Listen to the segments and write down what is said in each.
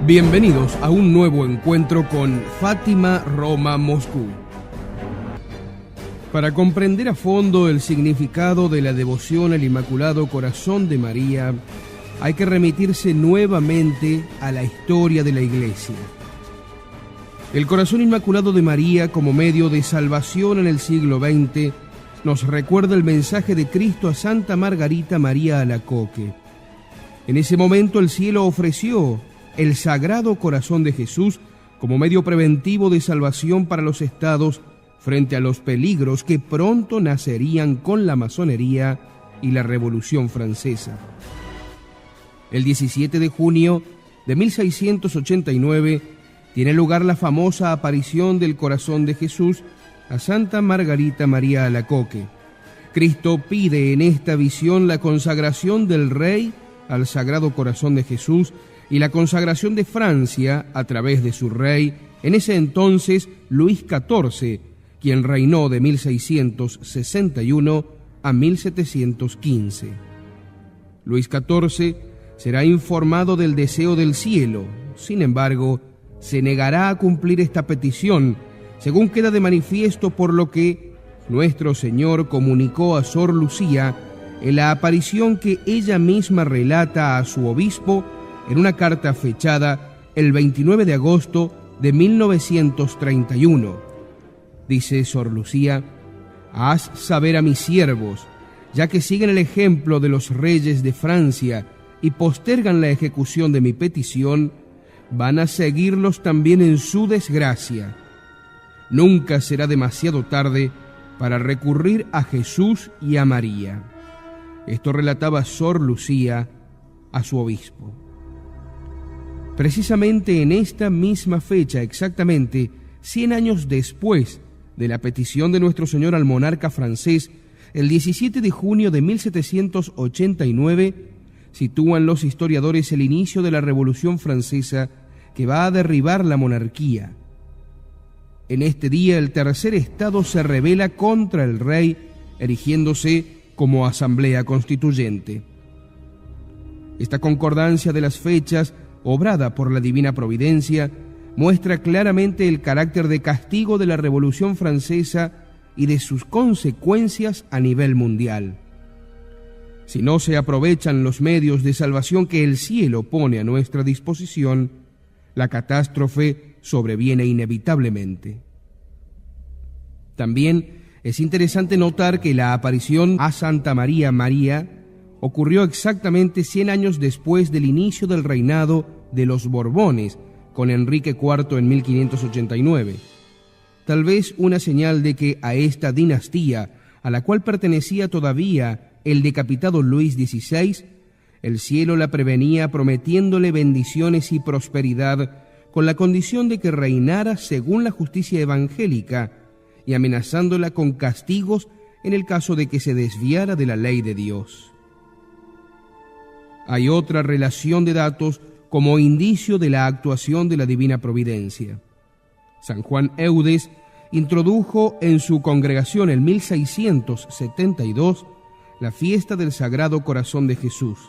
Bienvenidos a un nuevo encuentro con Fátima, Roma, Moscú. Para comprender a fondo el significado de la devoción al Inmaculado Corazón de María, hay que remitirse nuevamente a la historia de la Iglesia. El Corazón Inmaculado de María como medio de salvación en el siglo XX nos recuerda el mensaje de Cristo a Santa Margarita María Alacoque. En ese momento el cielo ofreció el Sagrado Corazón de Jesús como medio preventivo de salvación para los estados frente a los peligros que pronto nacerían con la masonería y la Revolución Francesa. El 17 de junio de 1689 tiene lugar la famosa aparición del Corazón de Jesús a Santa Margarita María Alacoque. Cristo pide en esta visión la consagración del Rey al Sagrado Corazón de Jesús y la consagración de Francia a través de su rey, en ese entonces Luis XIV, quien reinó de 1661 a 1715. Luis XIV será informado del deseo del cielo, sin embargo, se negará a cumplir esta petición, según queda de manifiesto por lo que nuestro Señor comunicó a Sor Lucía en la aparición que ella misma relata a su obispo en una carta fechada el 29 de agosto de 1931. Dice Sor Lucía: «Haz saber a mis siervos, ya que siguen el ejemplo de los reyes de Francia y postergan la ejecución de mi petición, van a seguirlos también en su desgracia. Nunca será demasiado tarde para recurrir a Jesús y a María». Esto relataba Sor Lucía a su obispo. Precisamente en esta misma fecha, exactamente 100 años después de la petición de nuestro Señor al monarca francés, el 17 de junio de 1789, sitúan los historiadores el inicio de la Revolución Francesa que va a derribar la monarquía. En este día el tercer estado se rebela contra el rey, erigiéndose como asamblea constituyente. Esta concordancia de las fechas, obrada por la divina providencia, muestra claramente el carácter de castigo de la Revolución Francesa y de sus consecuencias a nivel mundial. Si no se aprovechan los medios de salvación que el cielo pone a nuestra disposición, la catástrofe sobreviene inevitablemente. También es interesante notar que la aparición a Santa María ocurrió exactamente 100 años después del inicio del reinado de los Borbones, con Enrique IV en 1589. Tal vez una señal de que a esta dinastía, a la cual pertenecía todavía el decapitado Luis XVI, el cielo la prevenía prometiéndole bendiciones y prosperidad, con la condición de que reinara según la justicia evangélica y amenazándola con castigos en el caso de que se desviara de la ley de Dios. Hay otra relación de datos como indicio de la actuación de la divina providencia. San Juan Eudes introdujo en su congregación en 1672 la fiesta del Sagrado Corazón de Jesús.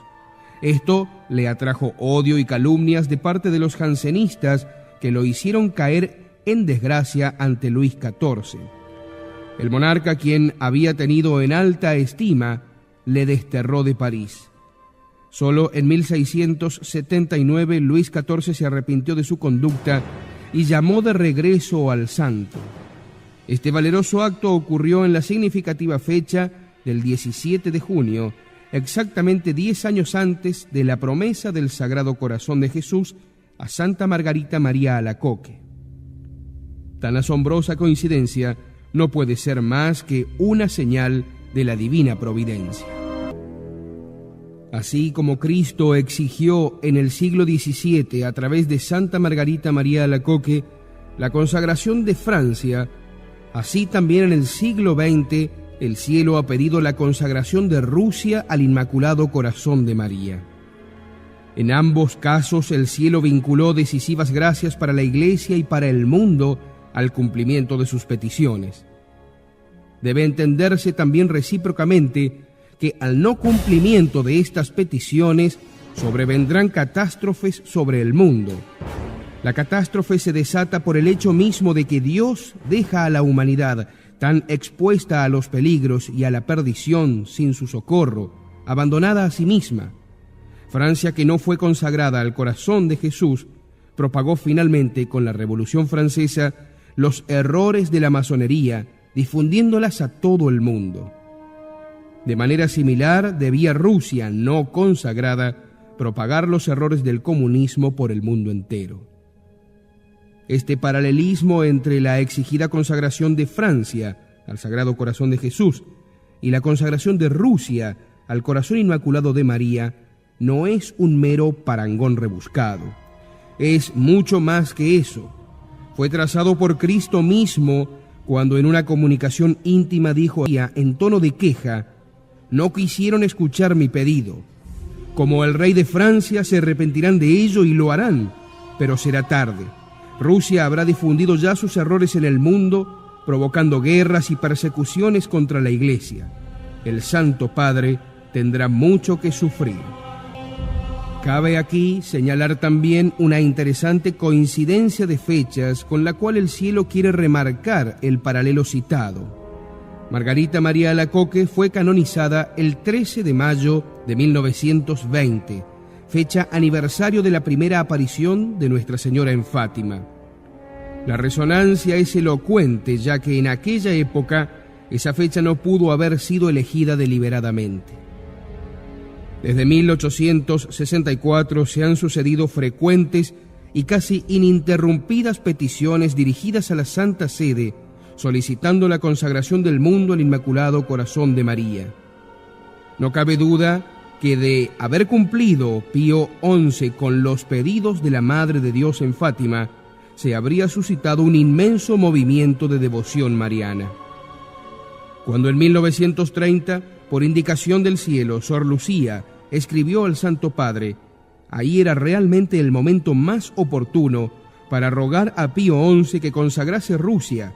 Esto le atrajo odio y calumnias de parte de los jansenistas que lo hicieron caer en desgracia ante Luis XIV. El monarca, quien había tenido en alta estima, le desterró de París. Solo en 1679 Luis XIV se arrepintió de su conducta y llamó de regreso al santo. Este valeroso acto ocurrió en la significativa fecha del 17 de junio, exactamente 10 años antes de la promesa del Sagrado Corazón de Jesús a Santa Margarita María Alacoque. Tan asombrosa coincidencia no puede ser más que una señal de la divina providencia. Así como Cristo exigió en el siglo XVII, a través de Santa Margarita María Alacoque, la consagración de Francia, así también en el siglo XX el cielo ha pedido la consagración de Rusia al Inmaculado Corazón de María. En ambos casos el cielo vinculó decisivas gracias para la Iglesia y para el mundo al cumplimiento de sus peticiones. Debe entenderse también recíprocamente que al no cumplimiento de estas peticiones sobrevendrán catástrofes sobre el mundo. La catástrofe se desata por el hecho mismo de que Dios deja a la humanidad tan expuesta a los peligros y a la perdición sin su socorro, abandonada a sí misma. Francia, que no fue consagrada al corazón de Jesús, propagó finalmente con la Revolución Francesa los errores de la masonería, difundiéndolas a todo el mundo. De manera similar, debía Rusia, no consagrada, propagar los errores del comunismo por el mundo entero. Este paralelismo entre la exigida consagración de Francia al Sagrado Corazón de Jesús y la consagración de Rusia al Corazón Inmaculado de María no es un mero parangón rebuscado. Es mucho más que eso. Fue trazado por Cristo mismo cuando en una comunicación íntima dijo en tono de queja: «No quisieron escuchar mi pedido. Como el rey de Francia se arrepentirán de ello y lo harán, pero será tarde. Rusia habrá difundido ya sus errores en el mundo, provocando guerras y persecuciones contra la Iglesia. El Santo Padre tendrá mucho que sufrir». Cabe aquí señalar también una interesante coincidencia de fechas con la cual el cielo quiere remarcar el paralelo citado. Margarita María Alacoque fue canonizada el 13 de mayo de 1920, fecha aniversario de la primera aparición de Nuestra Señora en Fátima. La resonancia es elocuente, ya que en aquella época esa fecha no pudo haber sido elegida deliberadamente. Desde 1864 se han sucedido frecuentes y casi ininterrumpidas peticiones dirigidas a la Santa Sede, solicitando la consagración del mundo al Inmaculado Corazón de María. No cabe duda que de haber cumplido Pío XI con los pedidos de la Madre de Dios en Fátima, se habría suscitado un inmenso movimiento de devoción mariana. Cuando en 1930, por indicación del cielo, Sor Lucía escribió al Santo Padre, ahí era realmente el momento más oportuno para rogar a Pío XI que consagrase Rusia,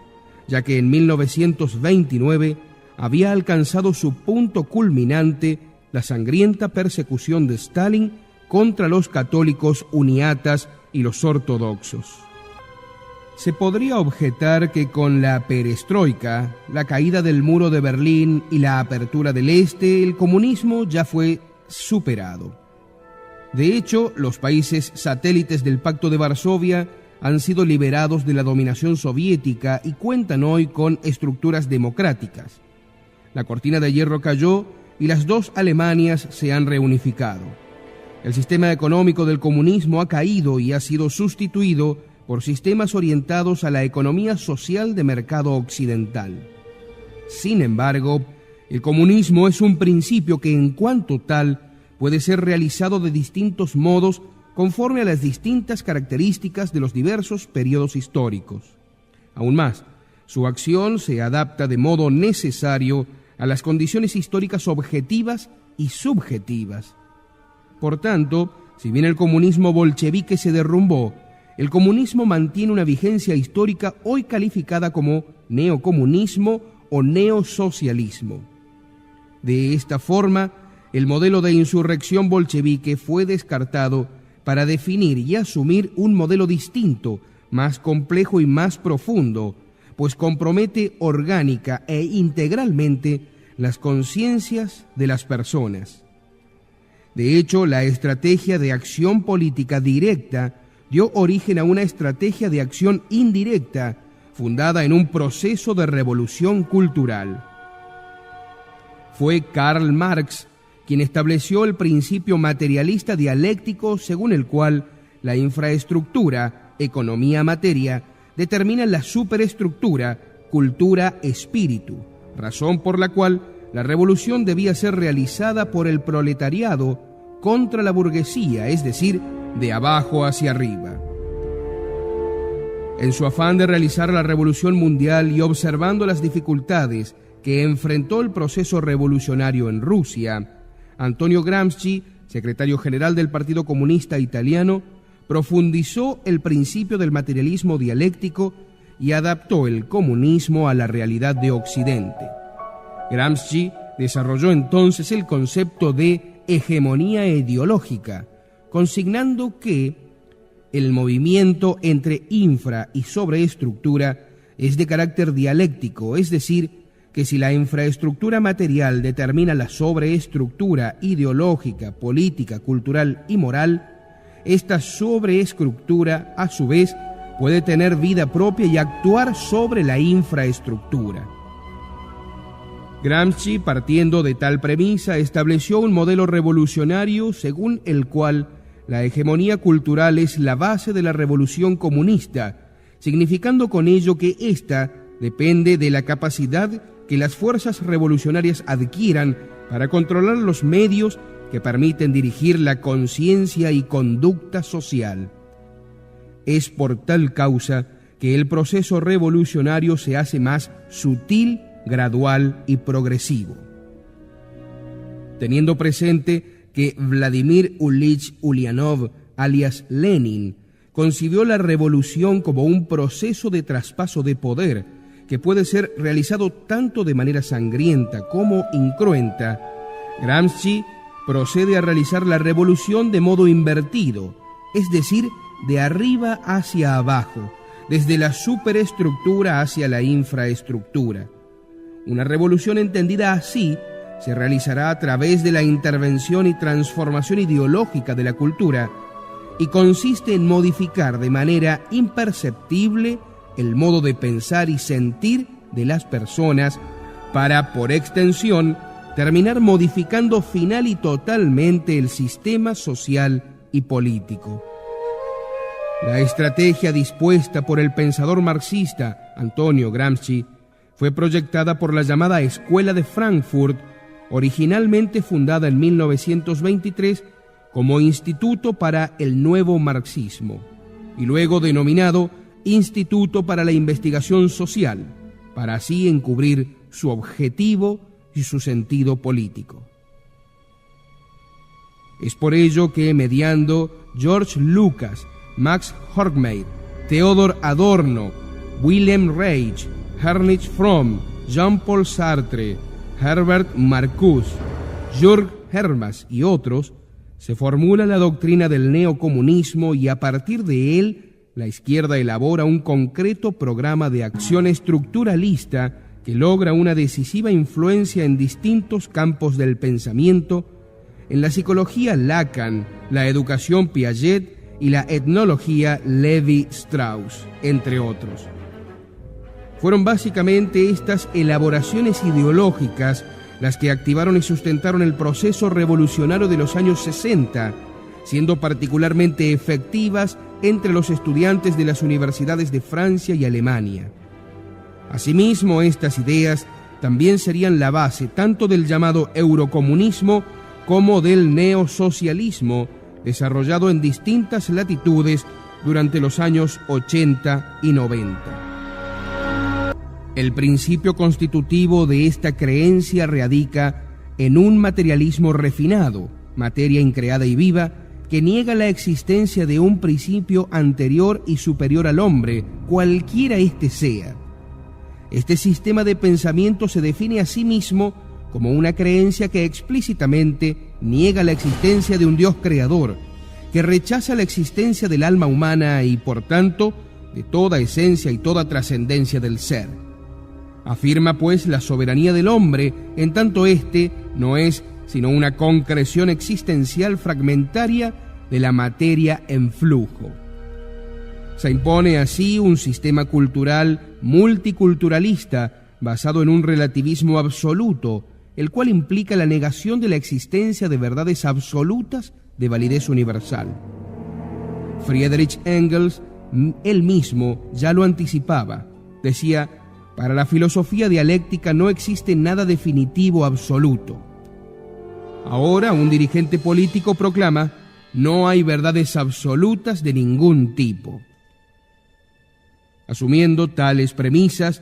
ya que en 1929 había alcanzado su punto culminante la sangrienta persecución de Stalin contra los católicos uniatas y los ortodoxos. Se podría objetar que con la perestroika, la caída del muro de Berlín y la apertura del Este, el comunismo ya fue superado. De hecho, los países satélites del Pacto de Varsovia han sido liberados de la dominación soviética y cuentan hoy con estructuras democráticas. La cortina de hierro cayó y las dos Alemanias se han reunificado. El sistema económico del comunismo ha caído y ha sido sustituido por sistemas orientados a la economía social de mercado occidental. Sin embargo, el comunismo es un principio que en cuanto tal puede ser realizado de distintos modos conforme a las distintas características de los diversos periodos históricos. Aún más, su acción se adapta de modo necesario a las condiciones históricas objetivas y subjetivas. Por tanto, si bien el comunismo bolchevique se derrumbó, el comunismo mantiene una vigencia histórica hoy calificada como neocomunismo o neosocialismo. De esta forma, el modelo de insurrección bolchevique fue descartado para definir y asumir un modelo distinto, más complejo y más profundo, pues compromete orgánica e integralmente las conciencias de las personas. De hecho, la estrategia de acción política directa dio origen a una estrategia de acción indirecta, fundada en un proceso de revolución cultural. Fue Karl Marx quien estableció el principio materialista dialéctico según el cual la infraestructura, economía-materia, determina la superestructura, cultura-espíritu, razón por la cual la revolución debía ser realizada por el proletariado contra la burguesía, es decir, de abajo hacia arriba. En su afán de realizar la revolución mundial y observando las dificultades que enfrentó el proceso revolucionario en Rusia, Antonio Gramsci, secretario general del Partido Comunista Italiano, profundizó el principio del materialismo dialéctico y adaptó el comunismo a la realidad de Occidente. Gramsci desarrolló entonces el concepto de hegemonía ideológica, consignando que el movimiento entre infra y sobreestructura es de carácter dialéctico, es decir, que si la infraestructura material determina la sobreestructura ideológica, política, cultural y moral, esta sobreestructura, a su vez, puede tener vida propia y actuar sobre la infraestructura. Gramsci, partiendo de tal premisa, estableció un modelo revolucionario según el cual la hegemonía cultural es la base de la revolución comunista, significando con ello que ésta depende de la capacidad que las fuerzas revolucionarias adquieran para controlar los medios que permiten dirigir la conciencia y conducta social. Es por tal causa que el proceso revolucionario se hace más sutil, gradual y progresivo. Teniendo presente que Vladimir Ilich Ulyanov, alias Lenin, concibió la revolución como un proceso de traspaso de poder que puede ser realizado tanto de manera sangrienta como incruenta, Gramsci procede a realizar la revolución de modo invertido, es decir, de arriba hacia abajo, desde la superestructura hacia la infraestructura. Una revolución entendida así se realizará a través de la intervención y transformación ideológica de la cultura y consiste en modificar de manera imperceptible el modo de pensar y sentir de las personas para, por extensión, terminar modificando final y totalmente el sistema social y político. La estrategia dispuesta por el pensador marxista Antonio Gramsci fue proyectada por la llamada Escuela de Frankfurt, originalmente fundada en 1923 como Instituto para el Nuevo Marxismo, y luego denominado Instituto para la Investigación Social, para así encubrir su objetivo y su sentido político. Es por ello que, mediando George Lucas, Max Horkheimer, Theodor Adorno, Wilhelm Reich, Heinrich Fromm, Jean-Paul Sartre, Herbert Marcuse, Jürgen Habermas y otros, se formula la doctrina del neocomunismo y a partir de él la izquierda elabora un concreto programa de acción estructuralista que logra una decisiva influencia en distintos campos del pensamiento, en la psicología Lacan, la educación Piaget y la etnología Levi-Strauss, entre otros. Fueron básicamente estas elaboraciones ideológicas las que activaron y sustentaron el proceso revolucionario de los años 60, siendo particularmente efectivas entre los estudiantes de las universidades de Francia y Alemania. Asimismo, estas ideas también serían la base tanto del llamado eurocomunismo como del neosocialismo, desarrollado en distintas latitudes durante los años 80 y 90. El principio constitutivo de esta creencia radica en un materialismo refinado, materia increada y viva, que niega la existencia de un principio anterior y superior al hombre, cualquiera éste sea. Este sistema de pensamiento se define a sí mismo como una creencia que explícitamente niega la existencia de un Dios creador, que rechaza la existencia del alma humana y, por tanto, de toda esencia y toda trascendencia del ser. Afirma, pues, la soberanía del hombre, en tanto éste no es sino una concreción existencial fragmentaria de la materia en flujo. Se impone así un sistema cultural multiculturalista basado en un relativismo absoluto, el cual implica la negación de la existencia de verdades absolutas de validez universal. Friedrich Engels, él mismo, ya lo anticipaba. Decía: para la filosofía dialéctica no existe nada definitivo absoluto. Ahora un dirigente político proclama: no hay verdades absolutas de ningún tipo. Asumiendo tales premisas,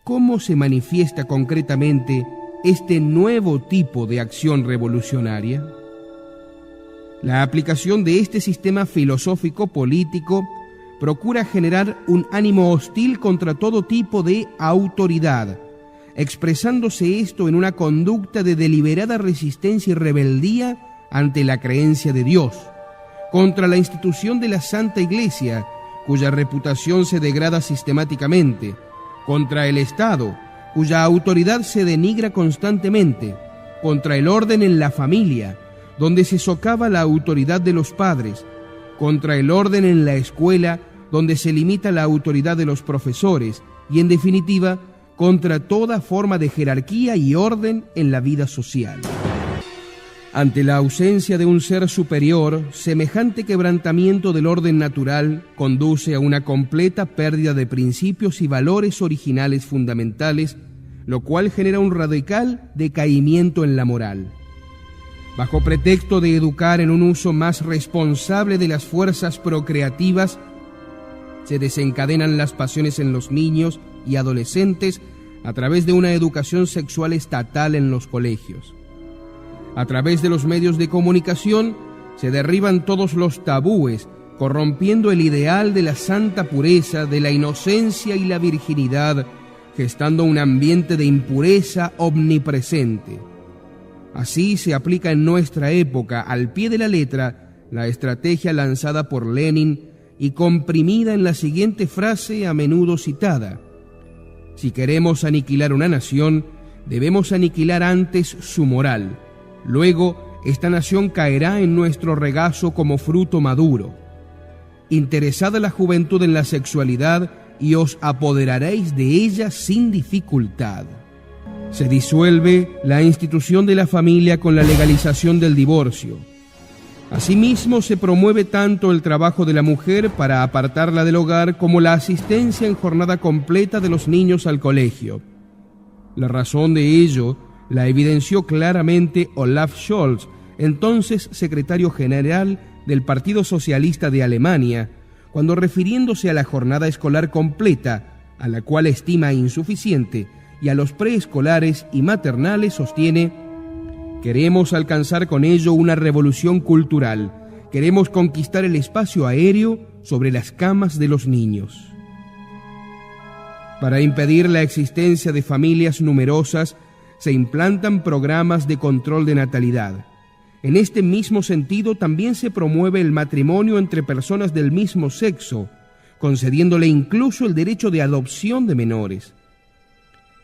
¿cómo se manifiesta concretamente este nuevo tipo de acción revolucionaria? La aplicación de este sistema filosófico-político procura generar un ánimo hostil contra todo tipo de autoridad, expresándose esto en una conducta de deliberada resistencia y rebeldía ante la creencia de Dios, contra la institución de la Santa Iglesia, cuya reputación se degrada sistemáticamente, contra el Estado, cuya autoridad se denigra constantemente, contra el orden en la familia, donde se socava la autoridad de los padres, contra el orden en la escuela, donde se limita la autoridad de los profesores, y en definitiva, contra toda forma de jerarquía y orden en la vida social. Ante la ausencia de un ser superior, semejante quebrantamiento del orden natural conduce a una completa pérdida de principios y valores originales fundamentales, lo cual genera un radical decaimiento en la moral. Bajo pretexto de educar en un uso más responsable de las fuerzas procreativas, se desencadenan las pasiones en los niños y adolescentes a través de una educación sexual estatal en los colegios. A través de los medios de comunicación se derriban todos los tabúes, corrompiendo el ideal de la santa pureza, de la inocencia y la virginidad, gestando un ambiente de impureza omnipresente. Así se aplica en nuestra época, al pie de la letra, la estrategia lanzada por Lenin y comprimida en la siguiente frase a menudo citada: si queremos aniquilar una nación, debemos aniquilar antes su moral. Luego, esta nación caerá en nuestro regazo como fruto maduro. Interesad a la juventud en la sexualidad y os apoderaréis de ella sin dificultad. Se disuelve la institución de la familia con la legalización del divorcio. Asimismo, se promueve tanto el trabajo de la mujer para apartarla del hogar como la asistencia en jornada completa de los niños al colegio. La razón de ello la evidenció claramente Olaf Scholz, entonces secretario general del Partido Socialista de Alemania, cuando, refiriéndose a la jornada escolar completa, a la cual estima insuficiente, y a los preescolares y maternales, sostiene: queremos alcanzar con ello una revolución cultural, queremos conquistar el espacio aéreo sobre las camas de los niños. Para impedir la existencia de familias numerosas, se implantan programas de control de natalidad. En este mismo sentido, también se promueve el matrimonio entre personas del mismo sexo, concediéndole incluso el derecho de adopción de menores.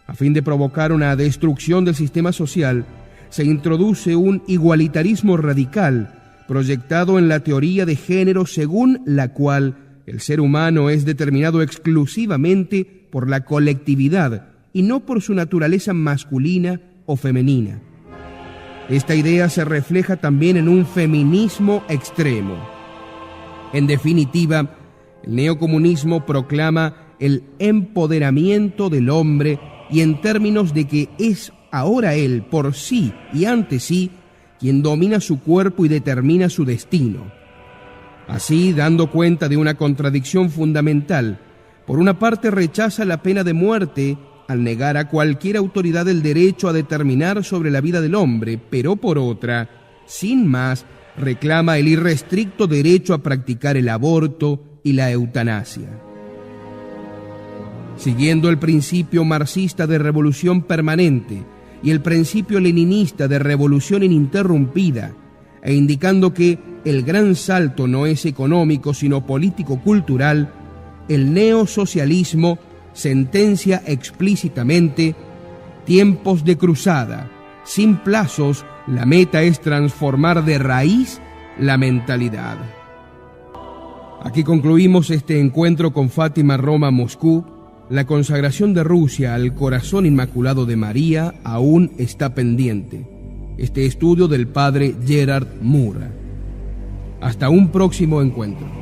A fin de provocar una destrucción del sistema social, se introduce un igualitarismo radical, proyectado en la teoría de género, según la cual el ser humano es determinado exclusivamente por la colectividad y no por su naturaleza masculina o femenina. Esta idea se refleja también en un feminismo extremo. En definitiva, el neocomunismo proclama el empoderamiento del hombre, y en términos de que es ahora él, por sí y ante sí, quien domina su cuerpo y determina su destino. Así, dando cuenta de una contradicción fundamental, por una parte rechaza la pena de muerte al negar a cualquier autoridad el derecho a determinar sobre la vida del hombre, pero por otra, sin más, reclama el irrestricto derecho a practicar el aborto y la eutanasia. Siguiendo el principio marxista de revolución permanente y el principio leninista de revolución ininterrumpida, e indicando que el gran salto no es económico sino político-cultural, el neosocialismo sentencia explícitamente: tiempos de cruzada, sin plazos, la meta es transformar de raíz la mentalidad. Aquí concluimos este encuentro con Fátima Roma Moscú. La consagración de Rusia al corazón inmaculado de María aún está pendiente. Este estudio del padre Gerard Moore. Hasta un próximo encuentro.